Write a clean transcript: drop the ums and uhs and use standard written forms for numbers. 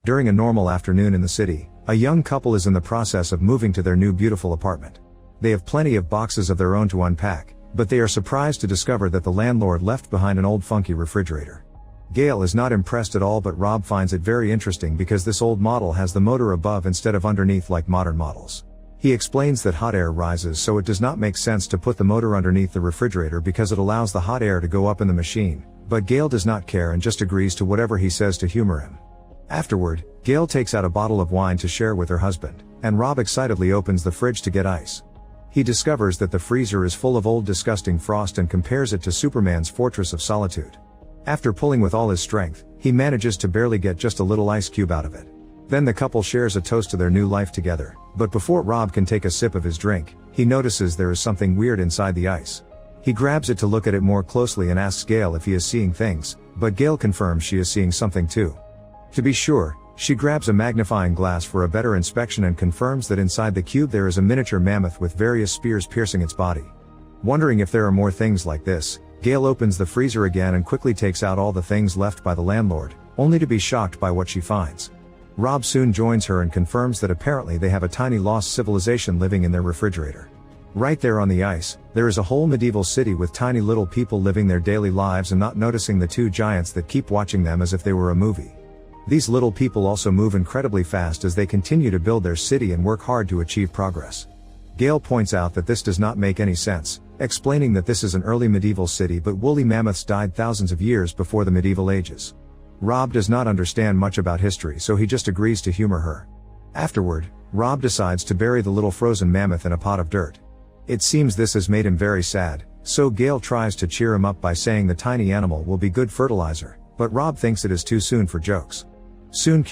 During a normal afternoon in the city, a young couple is in the process of moving to their new beautiful apartment. They have plenty of boxes of their own to unpack, but they are surprised to discover that the landlord left behind an old funky refrigerator. Gail is not impressed at all, but Rob finds it very interesting because this old model has the motor above instead of underneath like modern models. He explains that hot air rises, so it does not make sense to put the motor underneath the refrigerator because it allows the hot air to go up in the machine, but Gail does not care and just agrees to whatever he says to humor him. Afterward, Gail takes out a bottle of wine to share with her husband, and Rob excitedly opens the fridge to get ice. He discovers that the freezer is full of old disgusting frost and compares it to Superman's Fortress of Solitude. After pulling with all his strength, he manages to barely get just a little ice cube out of it. Then the couple shares a toast to their new life together, but before Rob can take a sip of his drink, he notices there is something weird inside the ice. He grabs it to look at it more closely and asks Gail if he is seeing things, but Gail confirms she is seeing something too. To be sure, she grabs a magnifying glass for a better inspection and confirms that inside the cube there is a miniature mammoth with various spears piercing its body. Wondering if there are more things like this, Gail opens the freezer again and quickly takes out all the things left by the landlord, only to be shocked by what she finds. Rob soon joins her and confirms that apparently they have a tiny lost civilization living in their refrigerator. Right there on the ice, there is a whole medieval city with tiny little people living their daily lives and not noticing the two giants that keep watching them as if they were a movie. These little people also move incredibly fast as they continue to build their city and work hard to achieve progress. Gail points out that this does not make any sense, explaining that this is an early medieval city but woolly mammoths died thousands of years before the medieval ages. Rob does not understand much about history, so he just agrees to humor her. Afterward, Rob decides to bury the little frozen mammoth in a pot of dirt. It seems this has made him very sad, so Gail tries to cheer him up by saying the tiny animal will be good fertilizer, but Rob thinks it is too soon for jokes. Soon